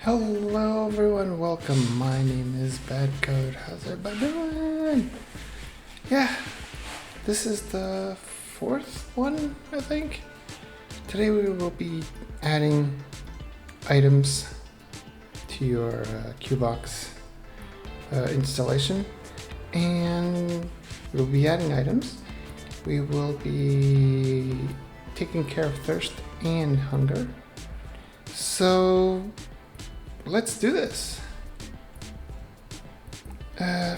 Hello everyone, welcome. My name is BadCode. How's everybody doing? Yeah, this is the fourth one, I think. Today we will be adding items to your QBox installation, and we'll be adding items. We will be taking care of thirst and hunger. So let's do this.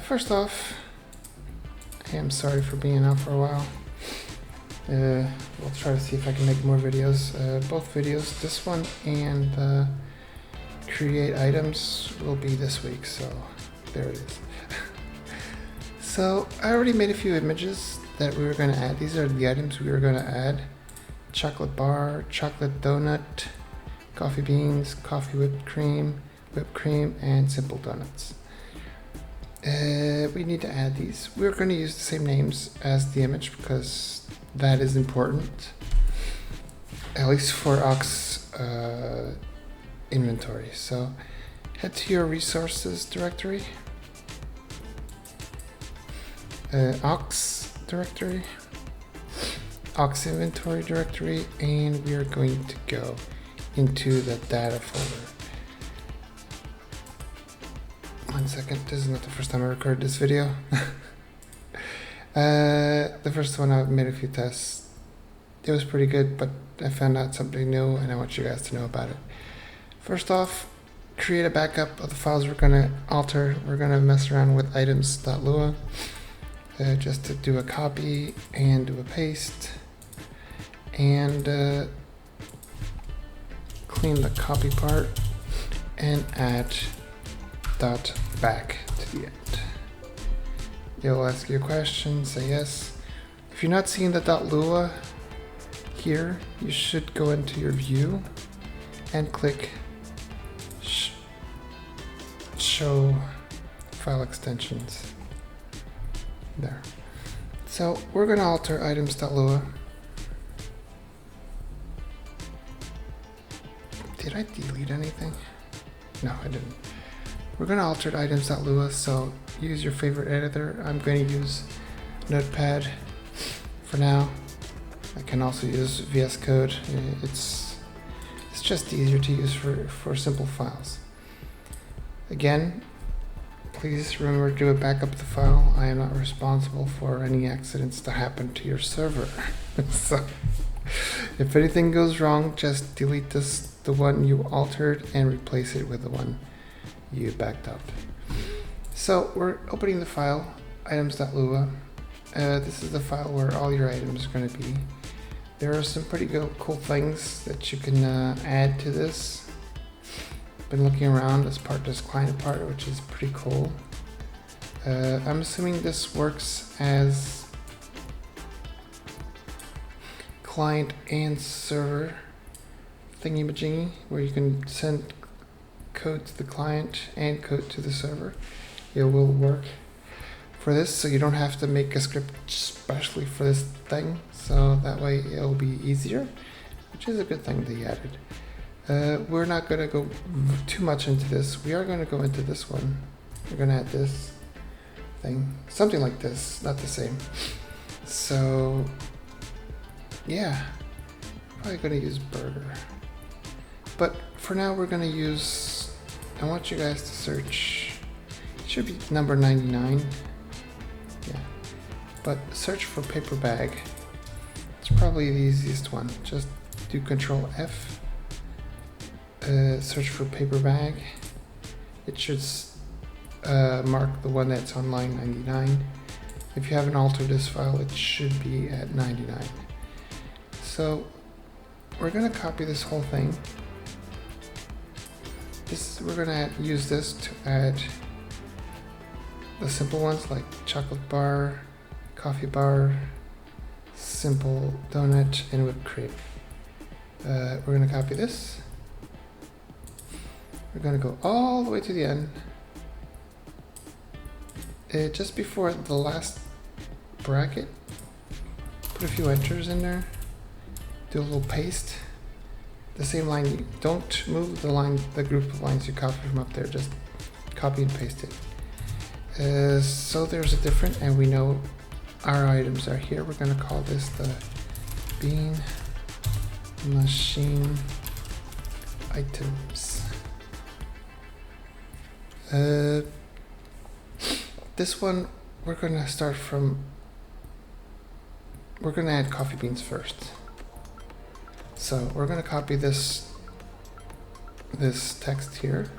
First off, I am sorry for being out for a while. We'll try to see if I can make more videos. Both videos, this one and create items, will be this week, so there it is. So I already made a few images that we were going to add. These are the items we were going to add: chocolate bar, chocolate donut, coffee beans, coffee whipped cream, and simple donuts. We need to add these. We're going to use the same names as the image because that is important, at least for Ox inventory. So head to your resources directory, Ox directory, Ox inventory directory, and we are going to go into the data folder. One second, this is not the first time I recorded this video. The first one I made a few tests. It was pretty good, but I found out something new and I want you guys to know about it. First off, create a backup of the files we're going to alter. We're going to mess around with items.lua just to do a copy and do a paste and clean the copy part and add .back to the end. It'll ask you a question, say yes. If you're not seeing the .lua here, you should go into your view and click show file extensions. There. So we're going to alter items.lua. Did I delete anything? No, I didn't. We're going to alter items.lua, so use your favorite editor. I'm going to use Notepad for now. I can also use VS Code. It's just easier to use for simple files. Again, please remember to do a backup of the file. I am not responsible for any accidents to happen to your server. So if anything goes wrong, just delete the one you altered and replace it with the one you backed up. So we're opening the file, items.lua. This is the file where all your items are going to be. There are some pretty cool things that you can add to this. Been looking around this client part, which is pretty cool. I'm assuming this works as client and server thingy-majingy, where you can send code to the client and code to the server. It will work for this, so you don't have to make a script especially for this thing, so that way it'll be easier, which is a good thing they added. We're not going to go too much into this. We are going to go into this one. We're going to add this thing, something like this, not the same. So yeah, probably going to use burger. But for now, we're going to use, I want you guys to search, it should be number 99. Yeah, but search for paper bag. It's probably the easiest one. Just do Control F. Search for paper bag. It should mark the one that's on line 99. If you haven't altered this file, it should be at 99. So we're going to copy this whole thing. We're going to use this to add the simple ones like chocolate bar, coffee bar, simple donut, and whipped cream. We're going to copy this. We're going to go all the way to the end. Just before the last bracket, put a few enters in there. Do a little paste. the same line. Don't move the line, the group of lines you copied from up there. Just copy and paste it. So there's a different, and we know our items are here. We're going to call this the bean machine items. This one we're going to start from. We're going to add coffee beans first. So we're going to copy this text here.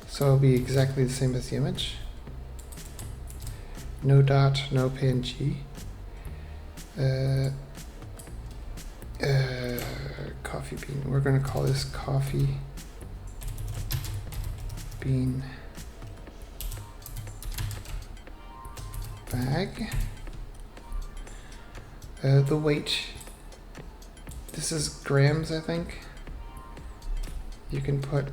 So it'll be exactly the same as the image. No dot, no PNG. Coffee bean. We're going to call this coffee bean bag. The weight. This is grams, I think. You can put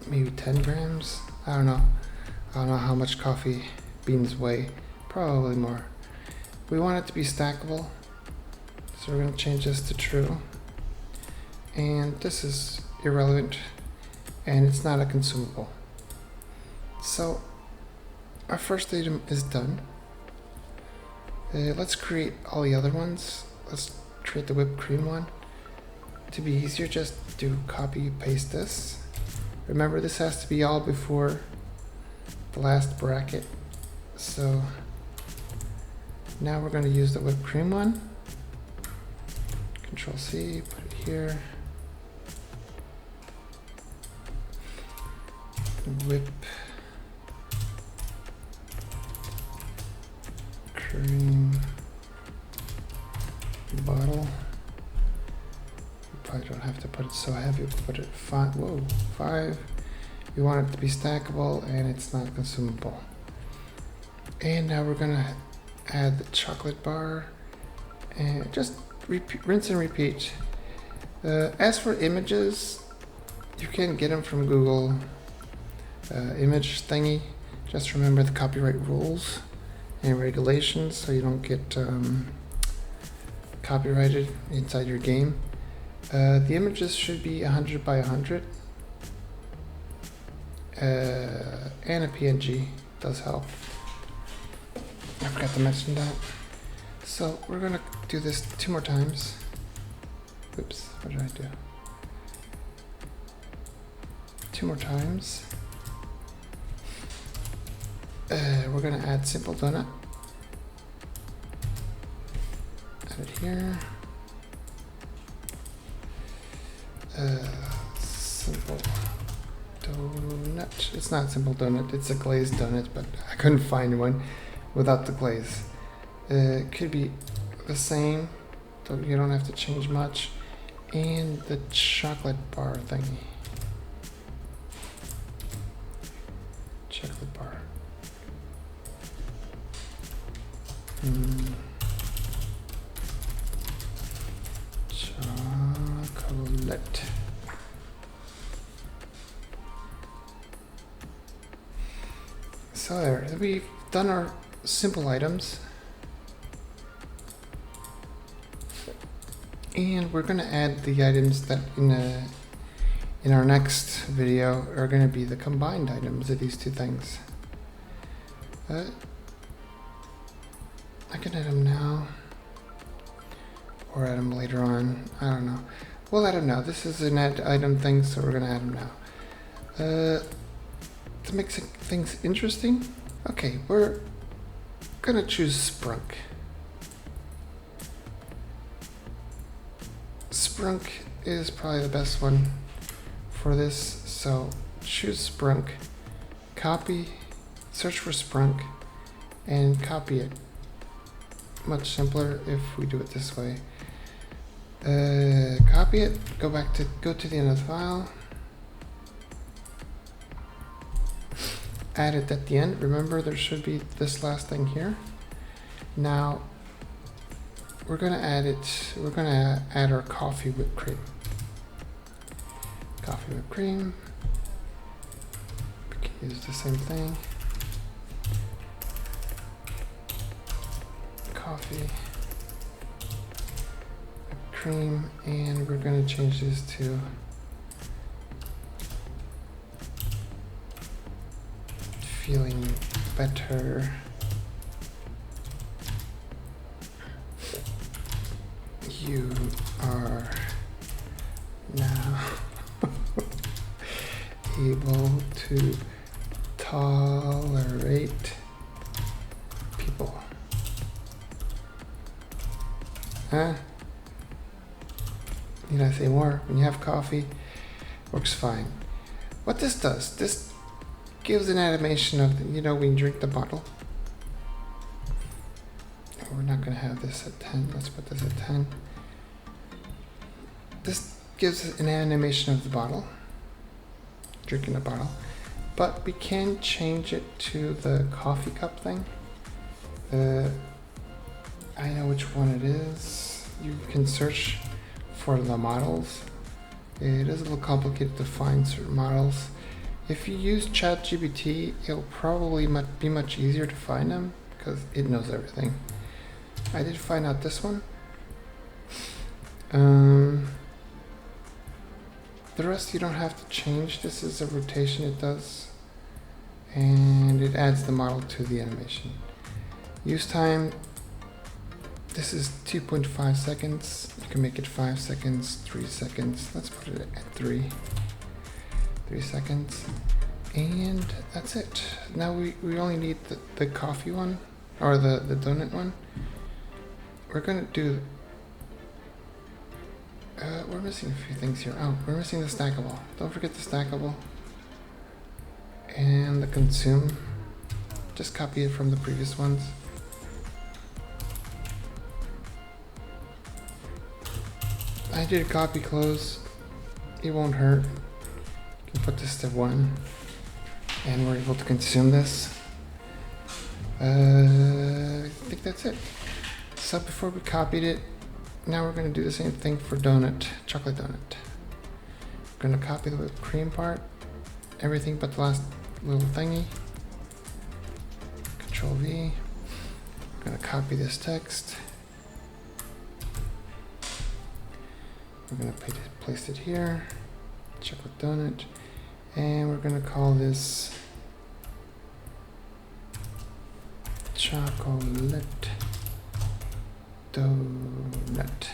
maybe 10 grams. I don't know. I don't know how much coffee beans weigh. Probably more. We want it to be stackable, so we're going to change this to true. And this is irrelevant, and it's not a consumable. So our first item is done. Let's create all the other ones. Let's create the whipped cream one. To be easier, just do copy paste this. Remember, this has to be all before the last bracket. So now we're going to use the whipped cream one. Control C, put it here. Whip cream bottle. You probably don't have to put it so heavy. Put it 5. Whoa, 5. We want it to be stackable and it's not consumable. And now we're gonna add the chocolate bar and just rinse and repeat. As for images, you can get them from Google image thingy. Just remember the copyright rules and regulations so you don't get copyrighted inside your game. The images should be 100 by 100 and a PNG does help. I forgot to mention that. So we're gonna do this 2 more times. Oops, what did I do? 2 more times. We're gonna add simple donut. Add it here. Simple donut. It's not simple donut, it's a glazed donut, but I couldn't find one without the glaze. It could be the same, so you don't have to change much. And the chocolate bar thingy. Chocolate bar. Chocolate. So there, we've done our simple items. And we're going to add the items that in our next video are going to be the combined items of these two things. I can add them now or add them later on. I don't know. We'll add them now. This is an add item thing, so we're going to add them now. To make things interesting, okay, we're going to choose Sprunk. Sprunk is probably the best one for this, so choose Sprunk, copy, search for Sprunk, and copy it. Much simpler if we do it this way. Copy it, go to the end of the file, add it at the end. Remember, there should be this last thing here. Now we're gonna add it. We're gonna add our coffee whipped cream. Coffee whipped cream. We can use the same thing. Coffee whipped cream, and we're going to change this to feeling better. You are now able to tolerate people. Huh? Need I say more? When you have coffee, works fine. What this does, this gives an animation of, when you drink the bottle. We're not going to have this at 10. Let's put this at 10. This gives an animation of the bottle, drinking the bottle, but we can change it to the coffee cup thing. I know which one it is. You can search for the models. It is a little complicated to find certain models. If you use ChatGPT, it'll probably be much easier to find them because it knows everything. I did find out this one. The rest you don't have to change. This is a rotation it does, and it adds the model to the animation. Use time, this is 2.5 seconds. You can make it 5 seconds, 3 seconds. Let's put it at 3 seconds. And that's it. Now we only need the coffee one, or the donut one. We're gonna do, we're missing a few things here. Oh, we're missing the stackable. Don't forget the stackable. And the consume. Just copy it from the previous ones. I did a copy close. It won't hurt. You can put this to 1. And we're able to consume this. I think that's it. So before we copied it, now we're going to do the same thing for donut, chocolate donut. We're going to copy the whipped cream part, everything but the last little thingy. Control V. We're going to copy this text. We're going to place it here, chocolate donut, and we're going to call this chocolate donut.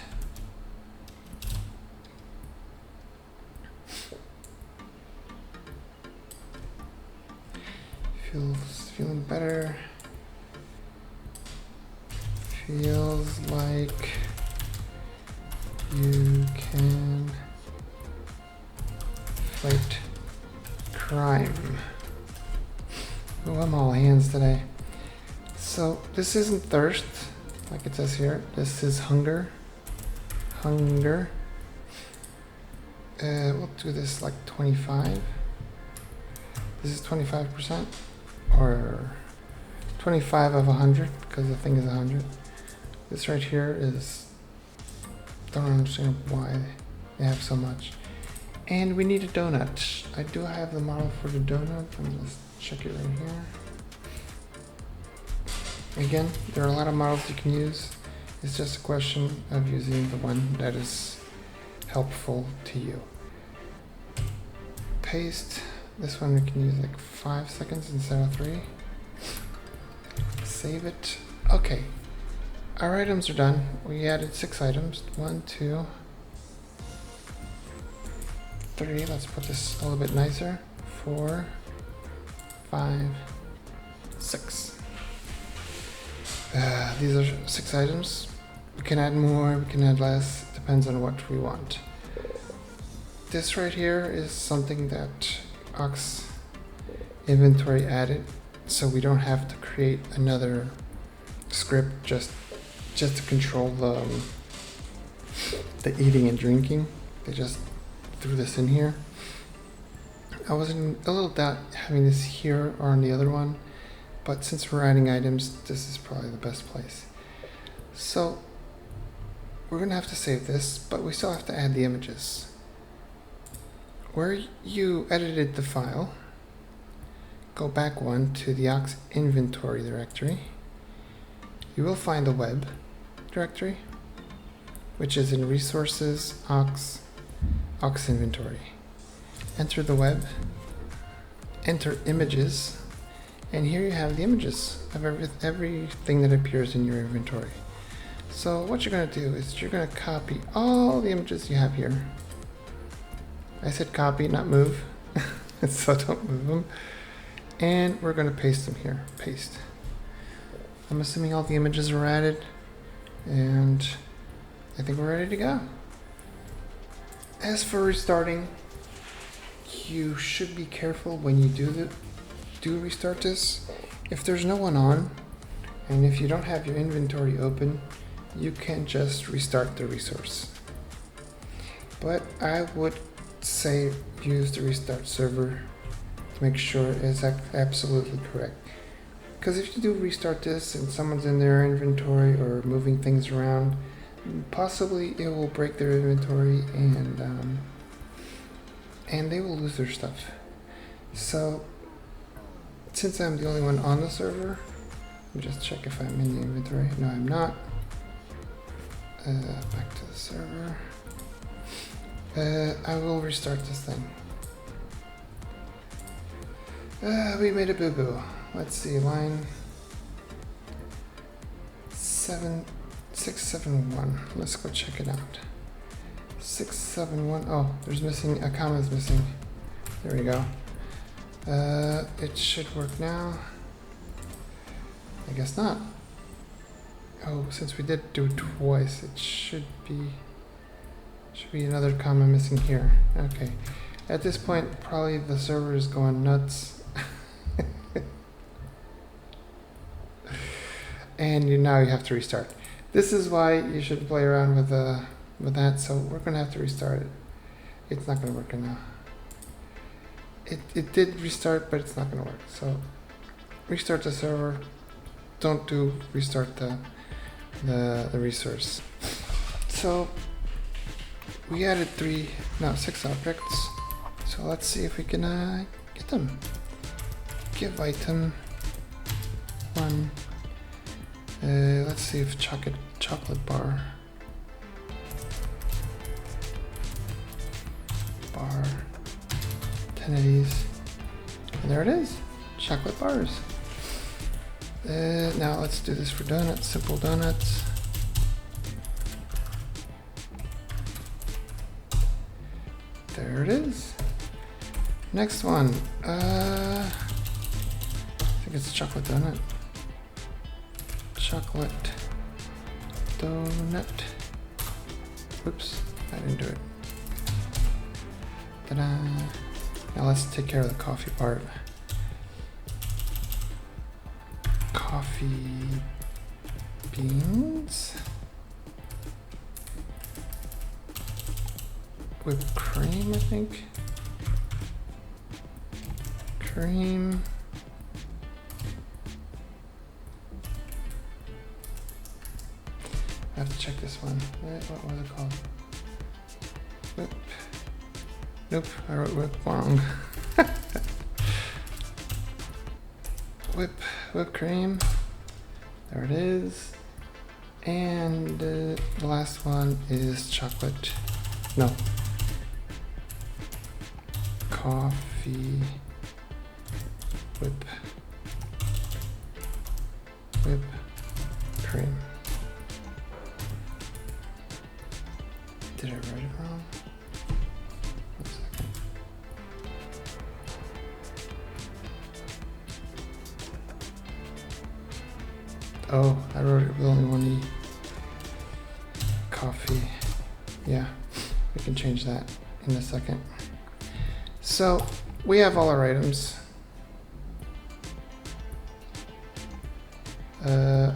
Feeling better. Feels like you can fight crime. Oh, I'm all hands today. So this isn't thirst, like it says here. This is hunger. Hunger. We'll do this like 25. This is 25%, or 25 of 100, because the thing is 100. This right here is, don't understand why they have so much. And we need a donut. I do have the model for the donut. Let me just check it right here. Again, there are a lot of models you can use. It's just a question of using the one that is helpful to you. Paste. This one we can use like 5 seconds instead of 3. Save it. Okay. Our items are done. We added 6 items. 1, 2, 3. Let's put this a little bit nicer. 4, 5, 6. These are 6 items. We can add more, we can add less. It depends on what we want. This right here is something that Ox inventory added, so we don't have to create another script just to control the eating and drinking. They just threw this in here. I was in a little doubt having this here or on the other one, but since we're adding items, this is probably the best place. So we're gonna have to save this, but we still have to add the images. Where you edited the file, go back one to the Ox inventory directory. You will find the web directory. which is in resources, aux inventory. Enter the web, enter images, and here you have the images of everything that appears in your inventory. So what you're going to do is you're going to copy all the images you have here. I said copy, not move, so don't move them. And we're going to paste them here. Paste. I'm assuming all the images are added, and I think we're ready to go. As for restarting, you should be careful when you do restart this. If there's no one on, and if you don't have your inventory open, you can just restart the resource. But I would say use the restart server to make sure it's absolutely correct. Because if you do restart this and someone's in their inventory or moving things around, possibly it will break their inventory and they will lose their stuff. So since I'm the only one on the server, let me just check if I'm in the inventory. No, I'm not. Back to the server. I will restart this thing. We made a boo-boo. Let's see, line 671. Let's go check it out. 671. Oh, there's missing a comma is missing. There we go. It should work now. I guess not. Oh, since we did do it twice, it should be another comma missing here. Okay. At this point, probably the server is going nuts. And now you have to restart. This is why you should play around with that. So we're gonna have to restart it. It's not gonna work now. It did restart, but it's not gonna work. So restart the server. Don't restart the resource. So we added 6 objects. So let's see if we can get them. Give item 1. Let's see if chocolate bar 10 of these, and there it is, chocolate bars. Now let's do this for donuts, simple donuts. There it is. Next one, I think it's chocolate donut. Chocolate donut. Oops, I didn't do it. Ta-da! Now let's take care of the coffee part. Coffee beans. Whipped cream, I think. Cream. I have to check this one. What was it called? Whip. Nope, I wrote whip wrong. Whipped cream. There it is. And the last one is chocolate. No. Coffee. Whip cream. Did I write it wrong? 1 second. Oh, I wrote it with only one E. Coffee. Yeah, we can change that in a second. So we have all our items.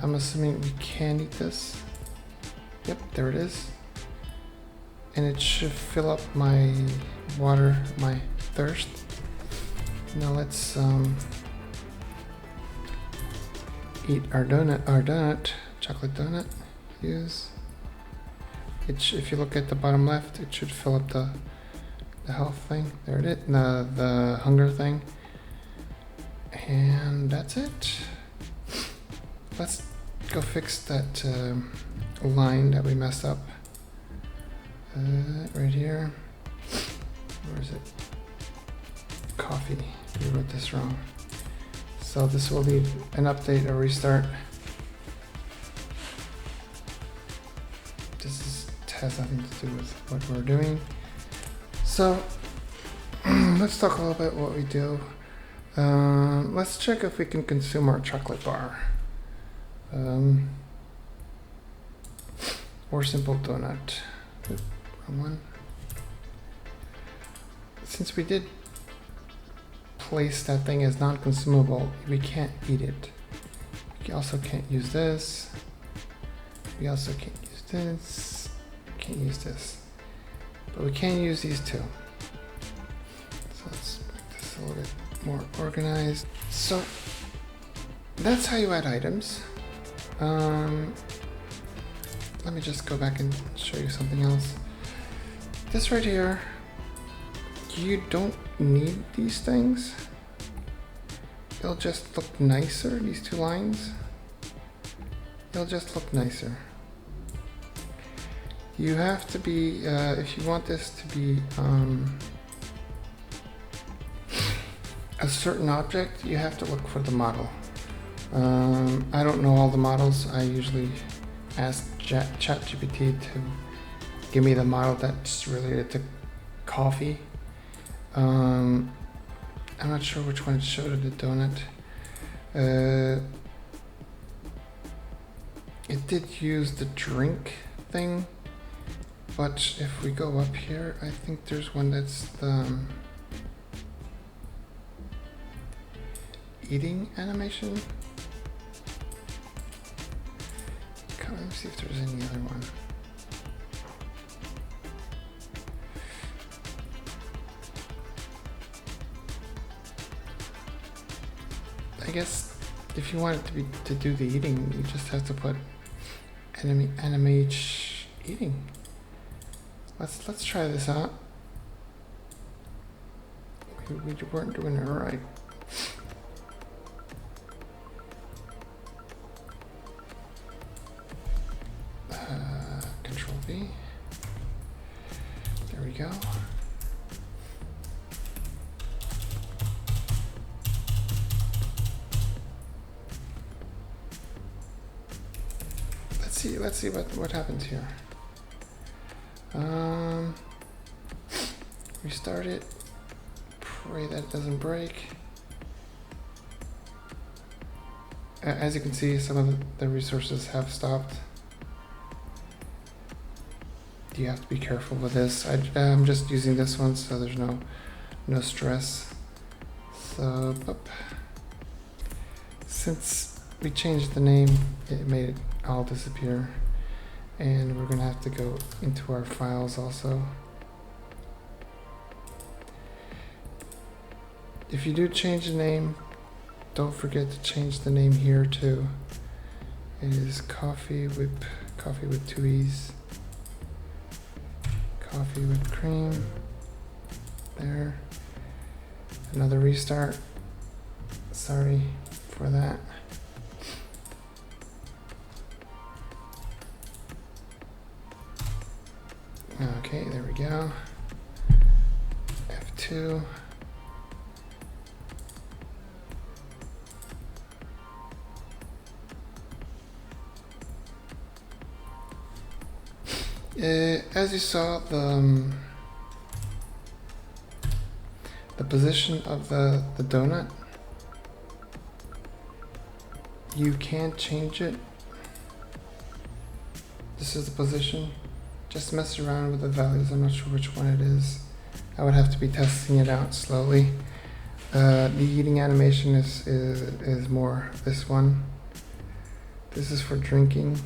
I'm assuming we can eat this. Yep, there it is. And it should fill up my water, my thirst. Now let's eat our donut, chocolate donut. Use. If you look at the bottom left, it should fill up the health thing. There it is, the hunger thing. And that's it. Let's go fix that line that we messed up. Right here. Where is it? Coffee. We wrote this wrong. So this will need an update or restart. Has nothing to do with what we're doing. So let's talk a little bit what we do. Let's check if we can consume our chocolate bar. Or simple donut. Oop, wrong one. Since we did place that thing as non-consumable, we can't eat it. We also can't use this. We also can't use this. Can't use this, but we can use these two. So let's make this a little bit more organized. So that's how you add items. Let me just go back and show you something else. This right here, you don't need these things. It'll just look nicer, these two lines. It'll just look nicer. You have to be, if you want this to be a certain object, you have to look for the model. I don't know all the models. I usually ask ChatGPT to give me the model that's related to coffee. I'm not sure which one it showed of the donut. It did use the drink thing. But if we go up here, I think there's one that's the eating animation. Let me see if there's any other one. I guess if you want it to do the eating, you just have to put animate eating. Let's try this out. We weren't doing it right. Control V. There we go. Let's see what happens here. Restart it. Pray that it doesn't break. As you can see, some of the resources have stopped. You have to be careful with this. I'm just using this one, so there's no stress. So, since we changed the name, it made it all disappear. And we're gonna have to go into our files also. If you do change the name, don't forget to change the name here too. It is coffee with 2 E's. Coffee with cream. There. Another restart. Sorry for that. Okay, there we go. F2. As you saw, the position of the donut, you can't change it. This is the position. Just mess around with the values. I'm not sure which one it is. I would have to be testing it out slowly. The eating animation is more this one. This is for drinking.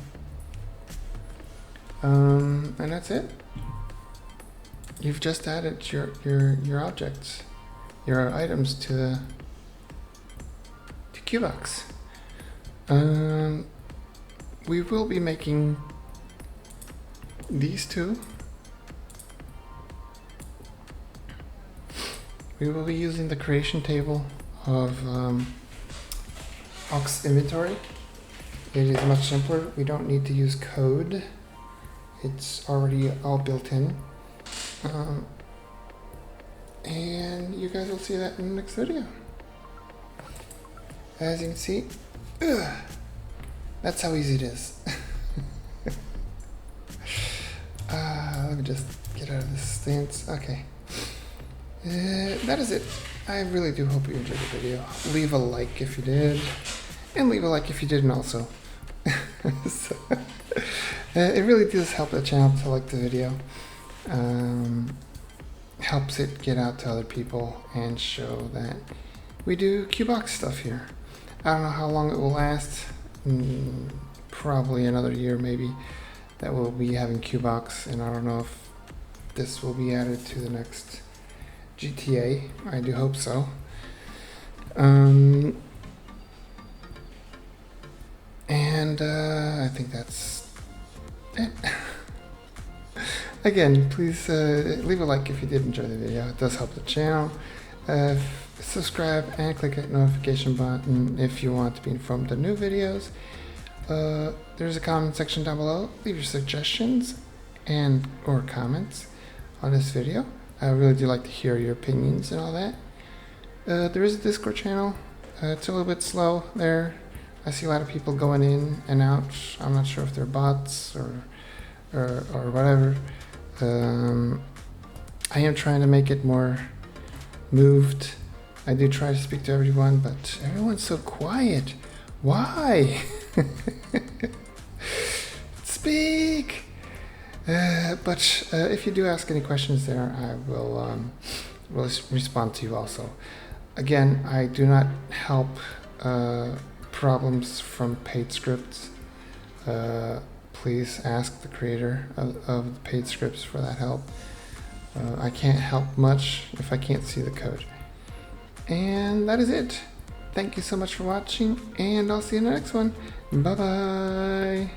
And that's it. You've just added your objects, your items to QBox. We will be making these two. We will be using the creation table of Ox inventory. It is much simpler. We don't need to use code It's already all built in. And you guys will see that in the next video. As you can see, that's how easy it is. Let me just get out of this stance. Okay. That is it. I really do hope you enjoyed the video. Leave a like if you did, and leave a like if you didn't also. So, it really does help the channel to like the video. Helps it get out to other people and show that we do QBox stuff here. I don't know how long it will last. Probably another year maybe that we'll be having QBox, and I don't know if this will be added to the next GTA. I do hope so. And I think that's it. Again, please leave a like if you did enjoy the video. It does help the channel. Subscribe and click that notification button if you want to be informed of new videos. There's a comment section down below. Leave your suggestions and or comments on this video. I really do like to hear your opinions and all that. There is a Discord channel. It's a little bit slow there. I see a lot of people going in and out. I'm not sure if they're bots or whatever. I am trying to make it more moved. I do try to speak to everyone, but everyone's so quiet. Why? Speak! But if you do ask any questions there, I will respond to you also. Again, I do not help problems from paid scripts. Please ask the creator of the paid scripts for that help. I can't help much if I can't see the code. And that is it. Thank you so much for watching, and I'll see you in the next one. Bye bye.